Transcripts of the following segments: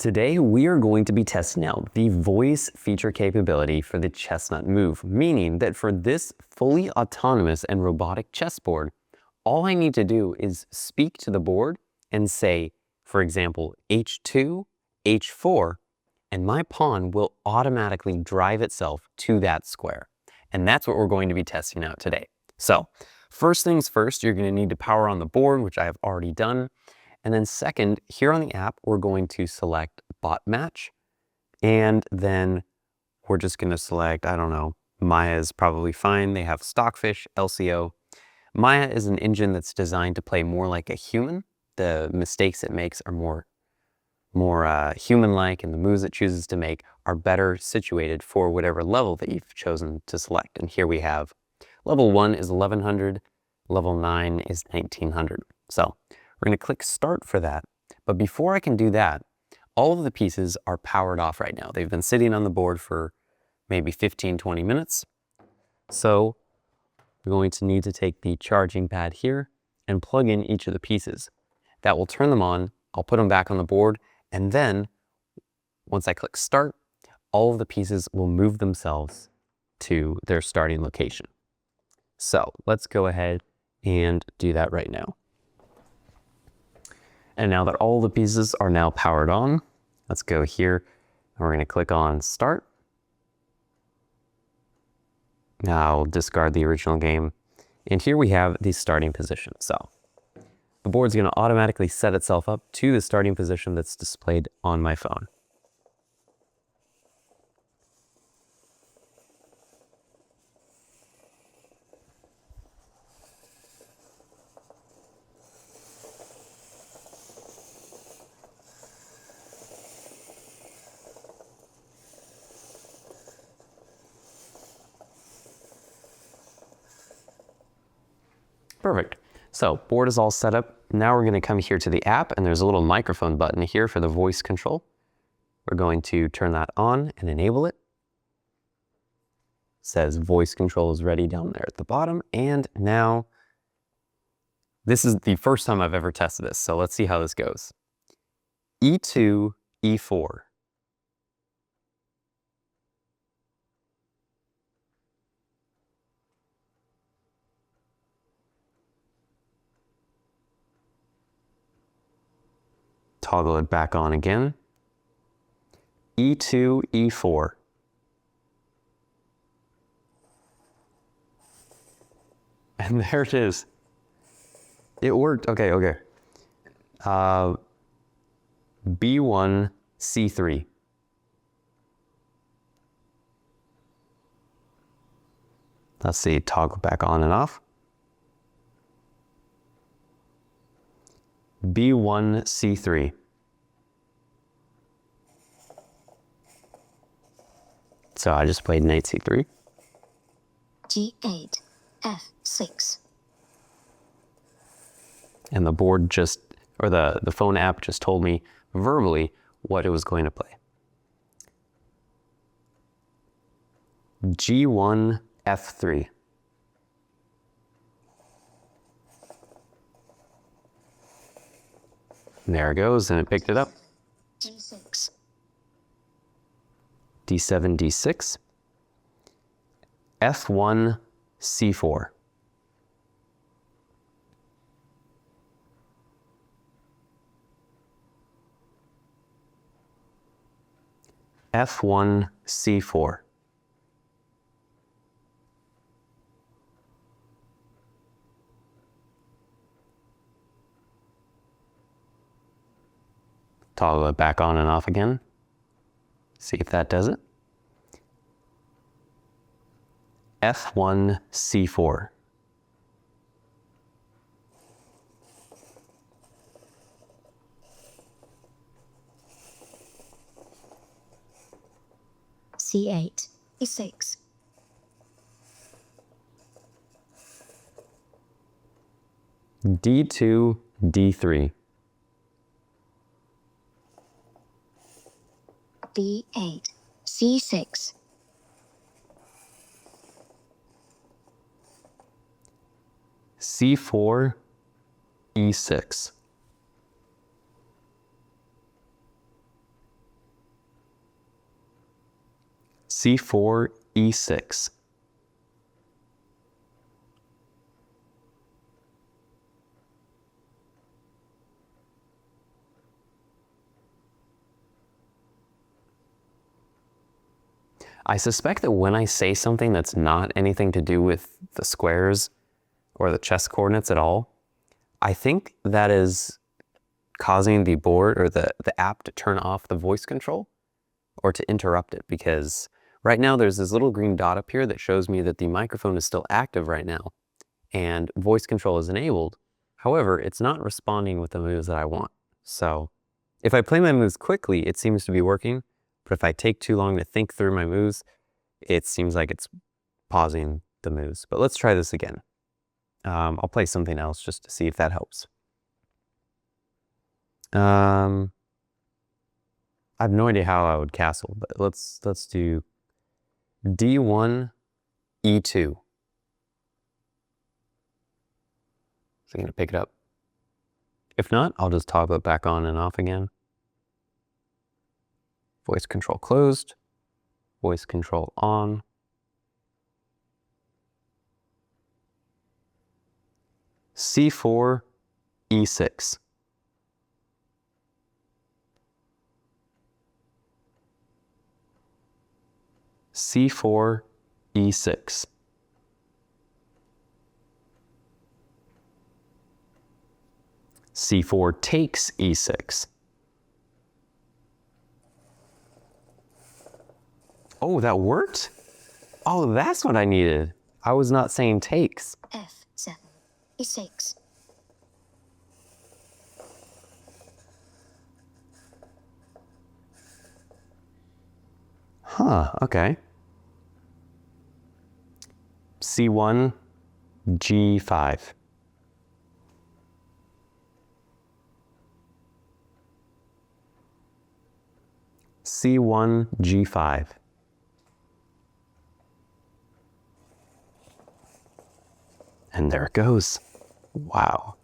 Today we are going to be testing out the voice feature capability for the Chessnut Move, meaning that for this fully autonomous and robotic chessboard, all I need to do is speak to the board and say, for example, h2, h4, and my pawn will automatically drive itself to that square. And that's what we're going to be testing out today. So first things first, you're going to need to power on the board, which I have already done. And then second, here on the app, we're going to select bot match. And then we're just going to select, I don't know, Maya is probably fine. They have Stockfish, LCO. Maya is an engine that's designed to play more like a human. The mistakes it makes are more human-like, and the moves it chooses to make are better situated for whatever level that you've chosen to select. And here we have level 1 is 1100, level 9 is 1900. So we're going to click start for that. But before I can do that, all of the pieces are powered off right now. They've been sitting on the board for maybe 15-20 minutes. So we're going to need to take the charging pad here and plug in each of the pieces. That will turn them on. I'll put them back on the board. And then once I click start, all of the pieces will move themselves to their starting location. So let's go ahead and do that right now. And now that all the pieces are now powered on, let's go here and we're going to click on start. Now I'll discard the original game. And here we have the starting position. So the board's going to automatically set itself up to the starting position that's displayed on my phone. Perfect. So board is all set up. Now we're going to come here to the app, and there's a little microphone button here for the voice control. We're going to turn that on and enable it. It says voice control is ready down there at the bottom. And now this is the first time I've ever tested this. So let's see how this goes. E2, E4. Toggle it back on again. E2, E4. And there it is. It worked. Okay. B1, C3. Let's see, toggle back on and off. B1, C3. So I just played knight C3. G8, F6. And the board just, or the phone app just told me verbally what it was going to play. G1, F3. And there it goes, and it picked it up. G6. D7, D6. F1, C4. F1, C4. Toggle it back on and off again. See if that does it. F1, C4. C8, E6. D2, D3. B8, C6. C4, E6. c4, e6. I suspect that when I say something that's not anything to do with the squares or the chess coordinates at all, I think that is causing the board or the app to turn off the voice control or to interrupt it, because right now there's this little green dot up here that shows me that the microphone is still active right now and voice control is enabled. However, it's not responding with the moves that I want. So if I play my moves quickly, it seems to be working. But if I take too long to think through my moves, it seems like it's pausing the moves. But let's try this again. I'll play something else just to see if that helps. I have no idea how I would castle, but let's do d1, e2. Is it going to pick it up? If not, I'll just toggle it back on and off again. Voice control closed. Voice control on. c4, e6. c4, e6. c4 takes e6. Oh, that worked? Oh, that's what I needed. I was not saying takes. F7, E6. Huh, okay. c1, g5. c1, g5. And there it goes. Wow.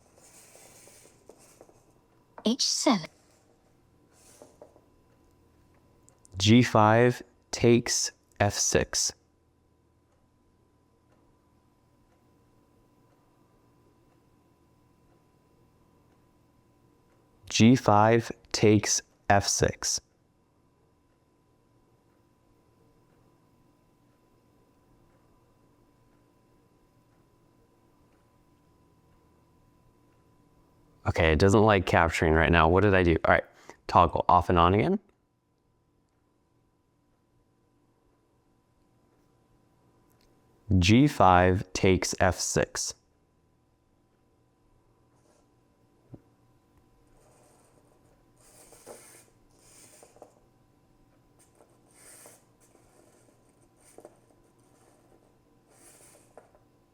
H7. g5 takes f6. g5 takes f6. Okay, it doesn't like capturing right now. What did I do? All right, toggle off and on again. g5 takes f6.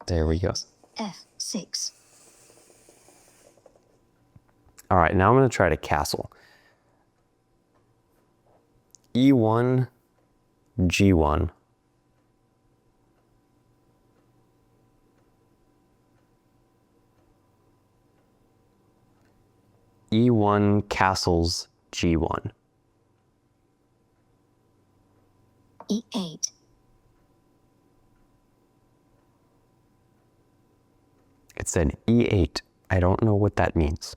There we go. F6. All right, now I'm going to try to castle. e1, g1. e1 castles g1. E8. It said e8. I don't know what that means.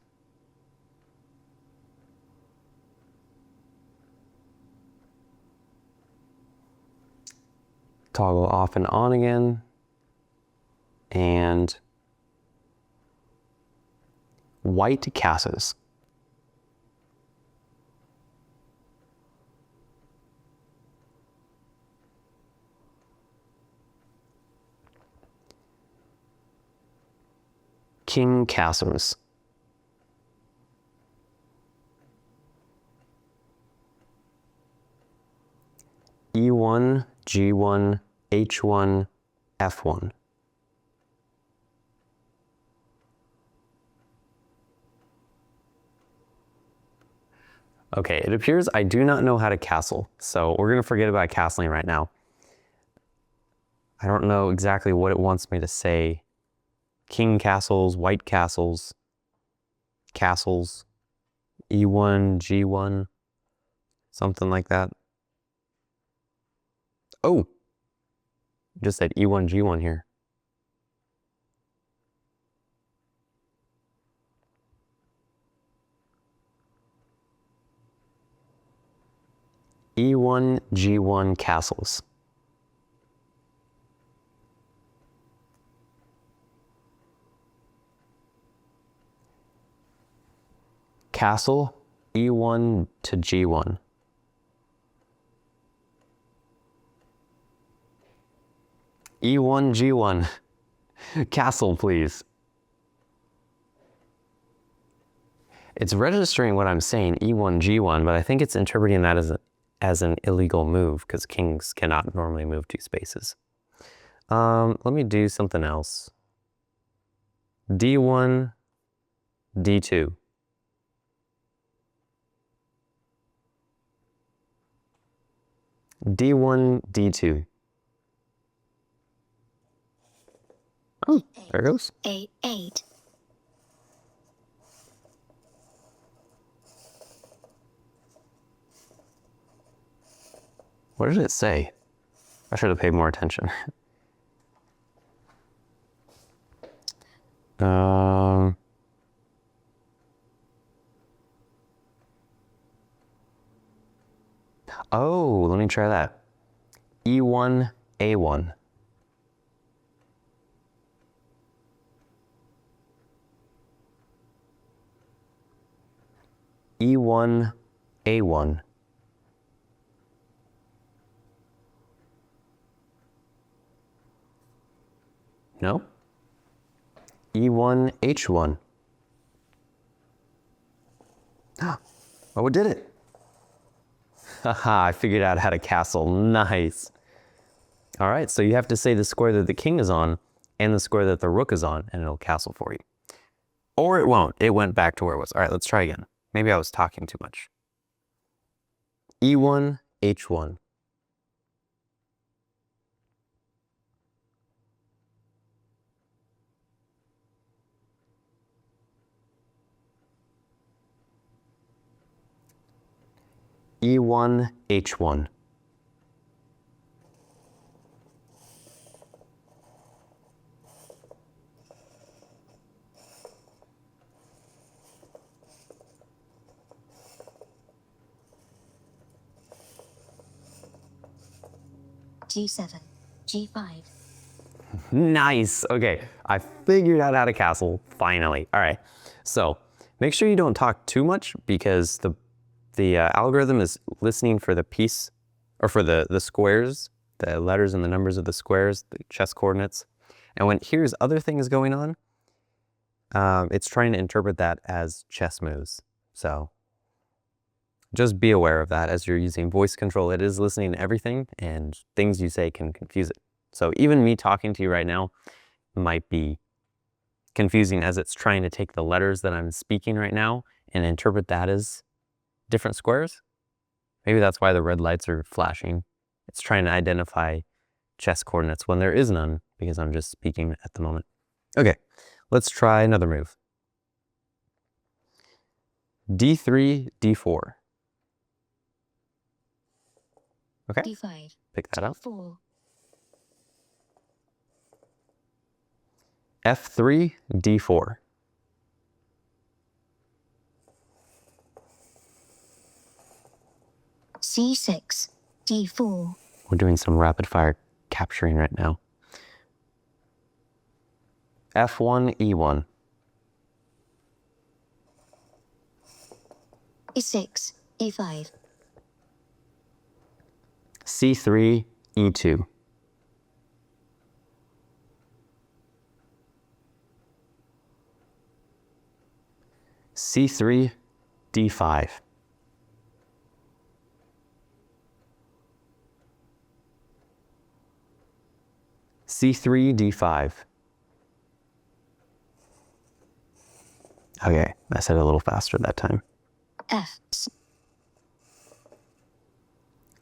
Toggle off and on again. And white castles. King castles. e1, g1, h1, f1. Okay, it appears I do not know how to castle, so we're gonna forget about castling right now. I don't know exactly what it wants me to say. King castles, white castles, castles, e1, g1, something like that. Oh, just said E1, G1 here. E1, G1 castles. Castle, E1 to G1. E1, G1. Castle, please. It's registering what I'm saying, E1, G1, but I think it's interpreting that as an illegal move because kings cannot normally move 2 spaces. Let me do something else. D1, D2. D1, D2. Oh, there it goes. A8. What did it say? I should have paid more attention. Oh, let me try that. E1, A1. E1, A1. No? E1, H1. Oh, it did it. Haha, I figured out how to castle. Nice. All right, so you have to say the square that the king is on and the square that the rook is on, and it'll castle for you. Or it won't. It went back to where it was. All right, let's try again. Maybe I was talking too much. E1, H1. E1, H1. G7. G5. Nice. Okay, I figured out how to castle, finally. All right, so make sure you don't talk too much because the algorithm is listening for the piece, or for the squares, the letters and the numbers of the squares, the chess coordinates. And when it hears other things going on, it's trying to interpret that as chess moves. So just be aware of that as you're using voice control. It is listening to everything, and things you say can confuse it. So even me talking to you right now might be confusing as it's trying to take the letters that I'm speaking right now and interpret that as different squares. Maybe that's why the red lights are flashing. It's trying to identify chess coordinates when there is none because I'm just speaking at the moment. Okay, let's try another move. D3, D4. Okay, D5. pick that up. D4. F3, D4. C6. D4. We're doing some rapid fire capturing right now. F1, E1. E6. E5. C3, E2. C3, D5. C3, D5. Okay, I said it a little faster that time. F.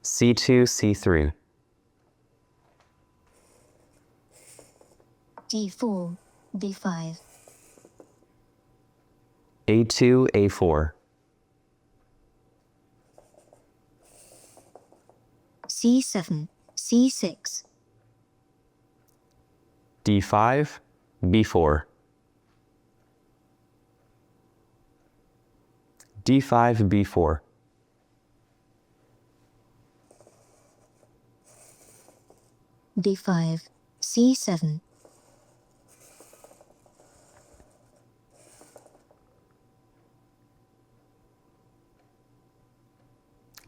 C2, C3. D4. D5. A2, A4. C7. C6, D5, B4. D5, B4. D5, C7,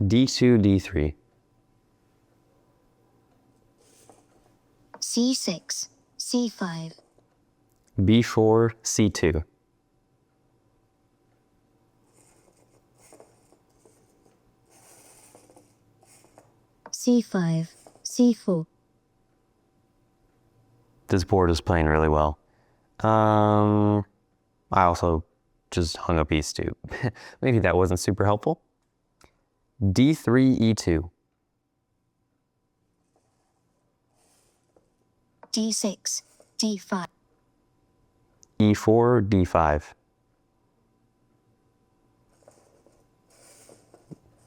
D2, D3. C6, C5, B4, C2. C5, C4, This board is playing really well. I also just hung a piece too. Maybe that wasn't super helpful. D3, E2. D6, D5, E4, D5.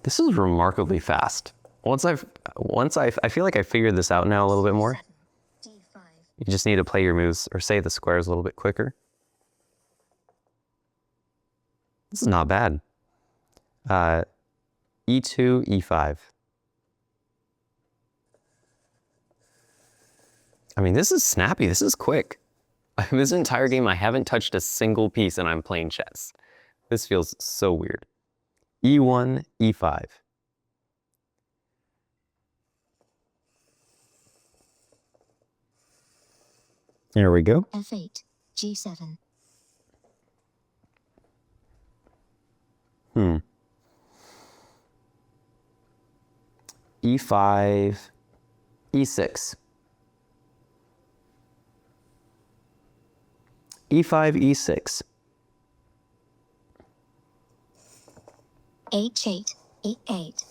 This is remarkably fast. I feel like I figured this out now a little bit more. D5, You just need to play your moves or say the squares a little bit quicker. This is not bad. E2, E5. I mean, this is snappy. This is quick. This entire game, I haven't touched a single piece and I'm playing chess. This feels so weird. E1, E5. There we go. F8, G7, E5, E6. E5, E6. H8, E8,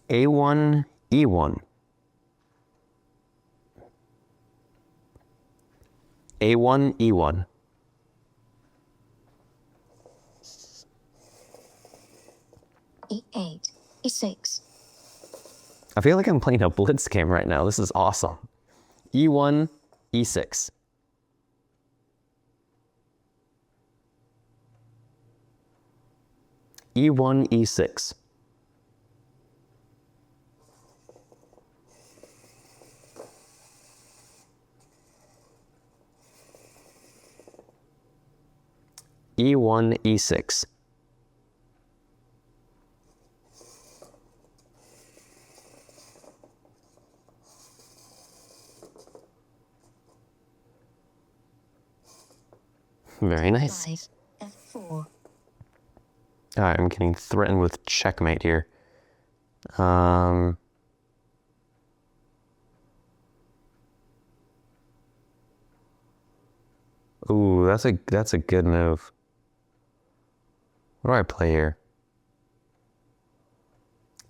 A1, E1. A1, E1. E8, E6, I feel like I'm playing a blitz game right now. This is awesome. E1, E6. E1, E6. E1, E6. Very nice. 5, F4, All right, I'm getting threatened with checkmate here. Ooh, that's a good move. What do I play here?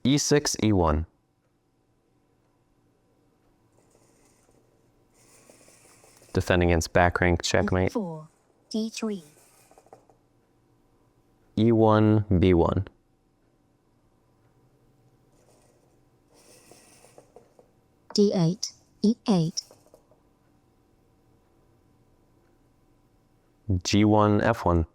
E6, E1. Defend against back rank checkmate. F4, D3, E1, B1. D8, E8, G1, F1.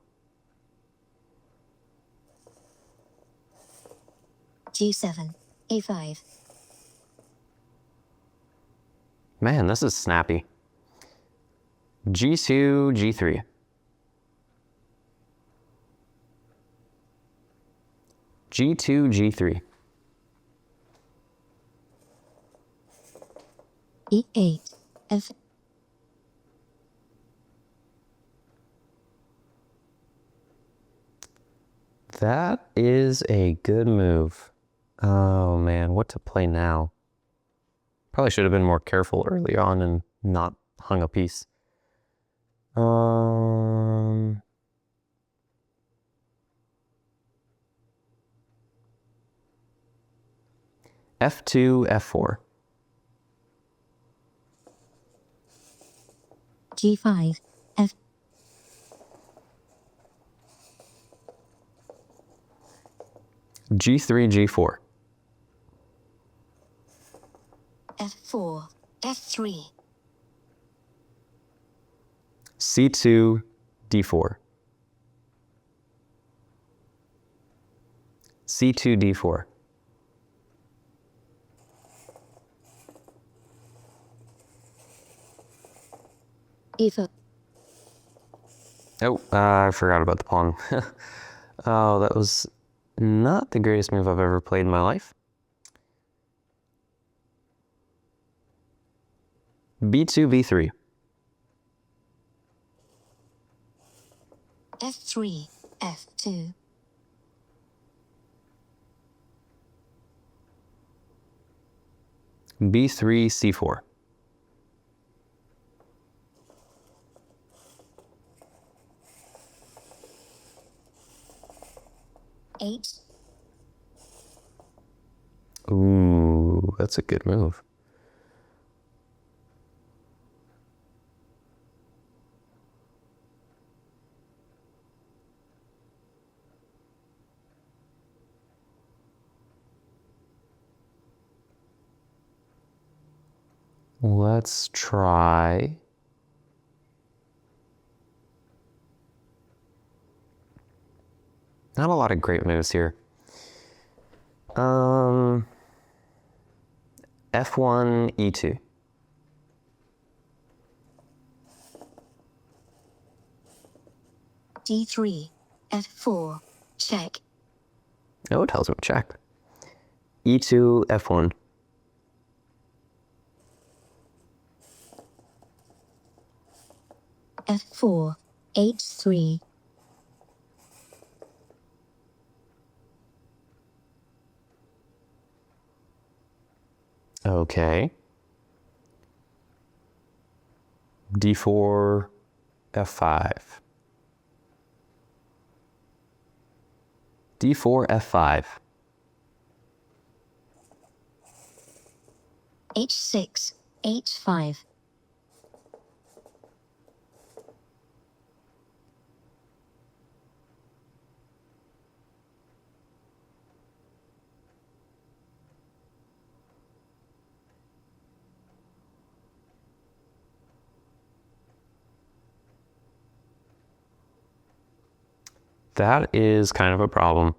G7, E5, Man, this is snappy. G2, G3. G2, G3. E8, F, That is a good move. Oh man, what to play now? Probably should have been more careful early on and not hung a piece. F2, F4. G5, F, G3, G4. F4, F3, C2, D4. C2, D4. E4, Oh, I forgot about the pawn. Oh, that was not the greatest move I've ever played in my life. B2, B3. F3, F2, B3, C4. H, Ooh, that's a good move. Let's try. Not a lot of great moves here. F1, E2. D3, F4, check. Oh, it tells me check. E2, F1. F4, H3, Okay. D4, F5. D4, F5. H6, H5, That is kind of a problem.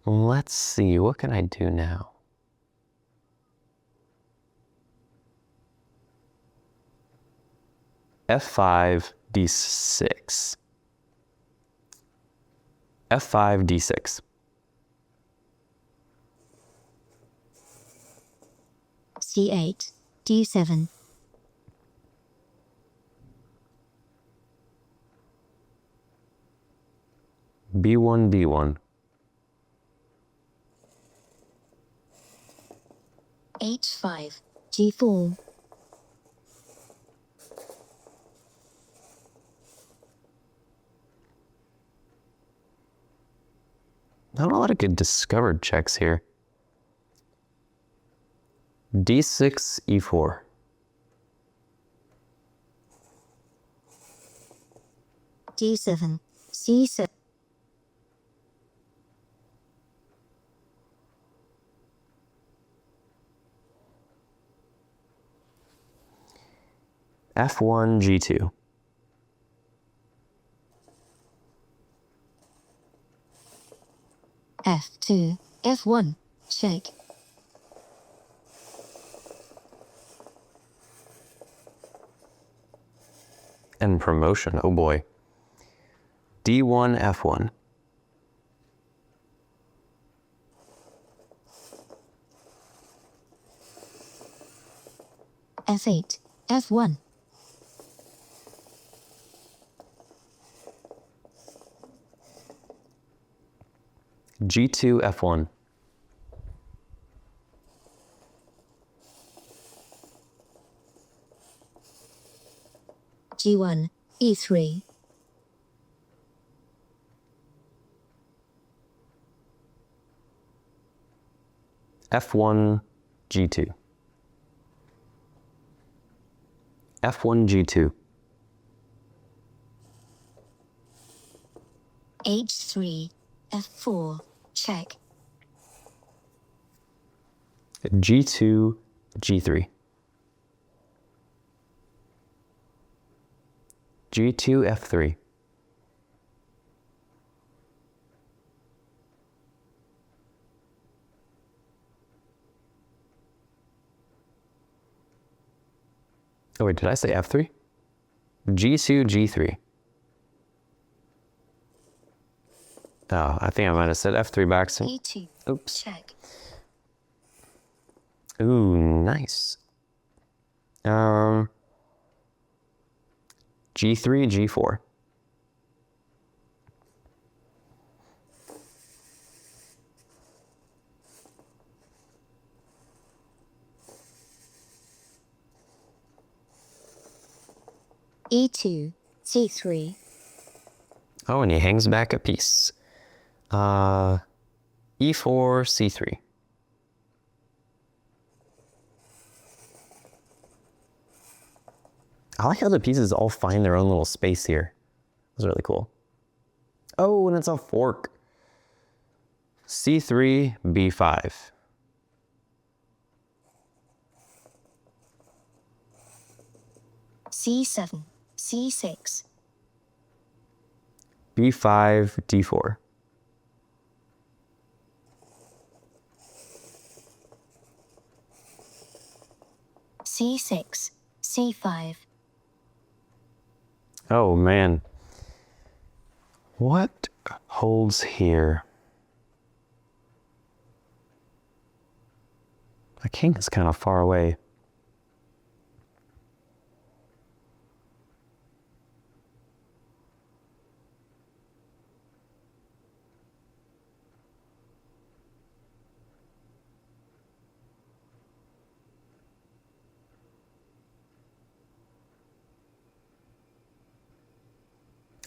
Let's see, what can I do now? F5, D6. F5, D6. C8, D7, B1, B1. H5, G4, Not a lot of good discovered checks here. D6, E4. D7, C7, F1, G2. F2, F1, check. And promotion, oh boy. D1, F1. F8, F1, G2, F1. G1, E3, F1, G2. F1, G2. H3, F4, check. G2, G3. G2, F3. Oh wait, did I say F3? G2, G3. Oh, I think I might have said F3 by accident. E2. Oops. Check. Ooh, nice. G3, G4. E2. C3. Oh, and he hangs back a piece. E4, C3. I like how the pieces all find their own little space here. That's really cool. Oh, and it's a fork. C3, B5. C7. C6. B5, D4. C6. C5. Oh man. What holds here? The king is kind of far away.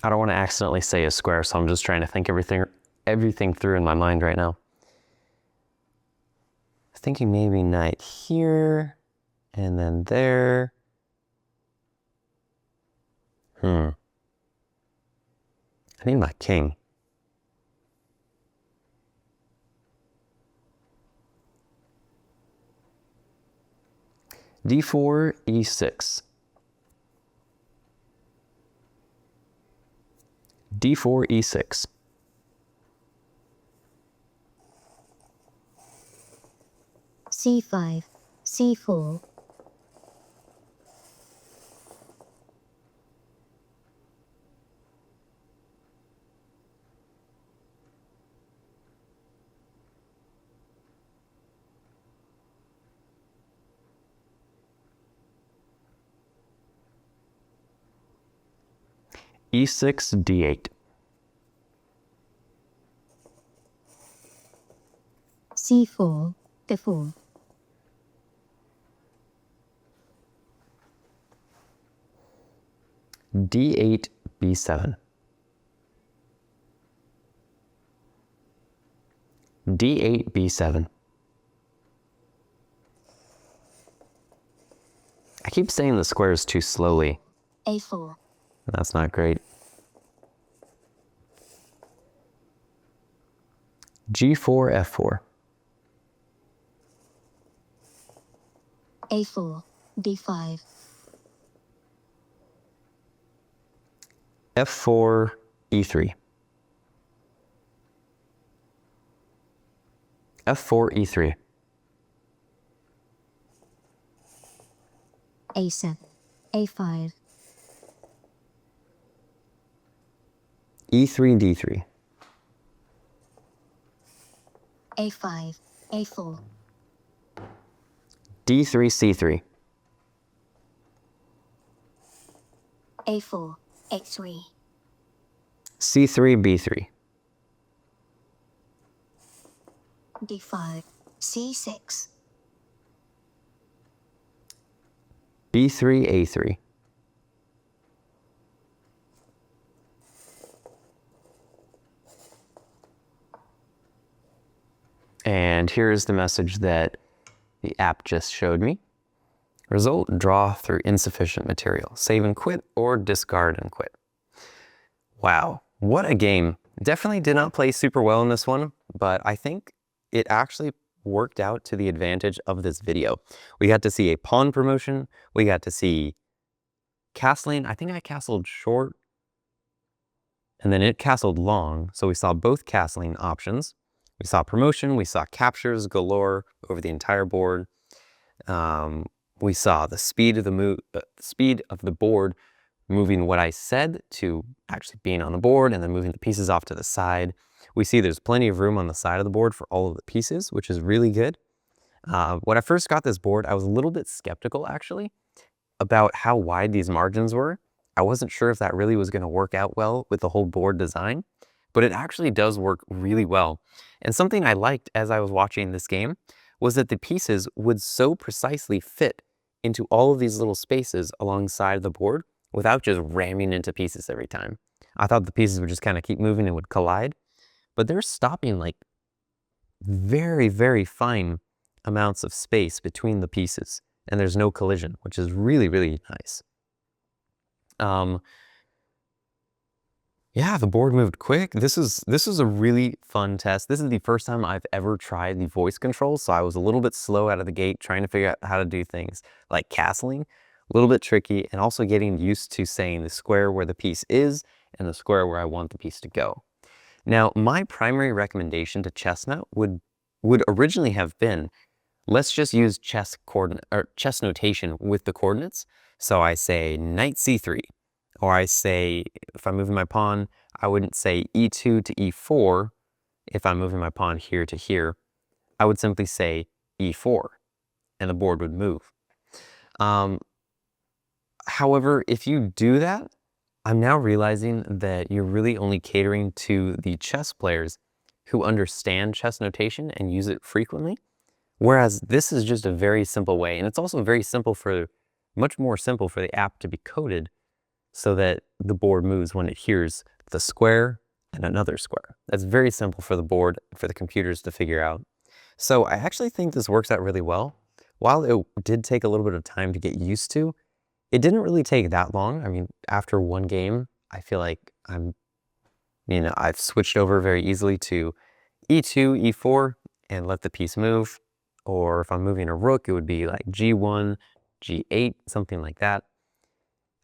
I don't want to accidentally say a square, so I'm just trying to think everything through in my mind right now. Thinking maybe knight here, and then there. I need my king. D4, E6. D4, E6. C5. C4. E6, D8. C4. D4. D8, B7. D8, B7. I keep saying the squares too slowly. A4. That's not great. G4, F4. A4. D5. F4, E3. F4, E3. A7. A5. E3, D3. A5. A4. D3, C3. A4. A3. C3, B3. D5. C6. B3, A3. And here's the message that the app just showed me. Result, draw through insufficient material. Save and quit or discard and quit. Wow, what a game. Definitely did not play super well in this one, but I think it actually worked out to the advantage of this video. We got to see a pawn promotion. We got to see castling. I think I castled short and then it castled long. So we saw both castling options. We saw promotion. We saw captures galore over the entire board. We saw the speed of the board moving what I said to actually being on the board and then moving the pieces off to the side. We see there's plenty of room on the side of the board for all of the pieces, which is really good. When I first got this board, I was a little bit skeptical actually about how wide these margins were. I wasn't sure if that really was going to work out well with the whole board design, but it actually does work really well. And something I liked as I was watching this game was that the pieces would so precisely fit into all of these little spaces alongside the board without just ramming into pieces every time. I thought the pieces would just kind of keep moving and would collide, but they're stopping like very, very fine amounts of space between the pieces, and there's no collision, which is really, really nice. Yeah, the board moved quick. This is a really fun test. This is the first time I've ever tried the voice controls, so I was a little bit slow out of the gate trying to figure out how to do things like castling, a little bit tricky, and also getting used to saying the square where the piece is and the square where I want the piece to go. Now, my primary recommendation to Chessnut would originally have been, let's just use chess notation with the coordinates. So I say knight c3, or I say, if I'm moving my pawn, I wouldn't say e2 to e4 if I'm moving my pawn here to here. I would simply say e4, and the board would move. However, if you do that, I'm now realizing that you're really only catering to the chess players who understand chess notation and use it frequently. Whereas this is just a very simple way, and it's also very simple much more simple for the app to be coded so that the board moves when it hears the square and another square. That's very simple for the board, for the computers to figure out. So I actually think this works out really well. While it did take a little bit of time to get used to, it didn't really take that long. I mean, after one game, I feel like I've switched over very easily to e2, e4, and let the piece move. Or if I'm moving a rook, it would be like g1, g8, something like that.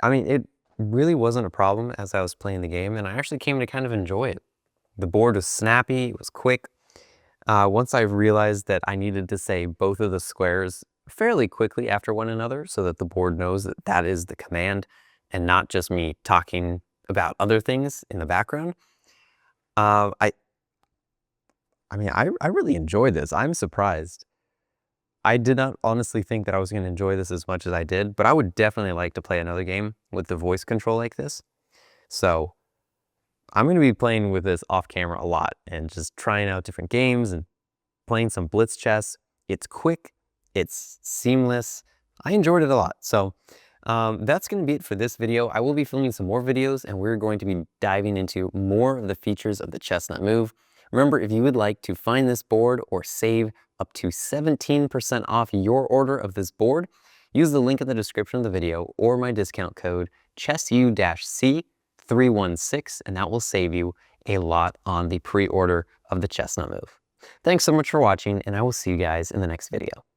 I mean, it really wasn't a problem as I was playing the game, and I actually came to kind of enjoy it. The board was snappy, it was quick. Once I realized that I needed to say both of the squares fairly quickly after one another so that the board knows that that is the command and not just me talking about other things in the background, I really enjoyed this. I'm surprised. I did not honestly think that I was going to enjoy this as much as I did, but I would definitely like to play another game with the voice control like this. So I'm going to be playing with this off camera a lot and just trying out different games and playing some blitz chess. It's quick, it's seamless. I enjoyed it a lot. So that's going to be it for this video. I will be filming some more videos and we're going to be diving into more of the features of the Chessnut Move. Remember, if you would like to find this board or save up to 17% off your order of this board, use the link in the description of the video or my discount code chessusee316, and that will save you a lot on the pre-order of the Chessnut Move. Thanks so much for watching, and I will see you guys in the next video.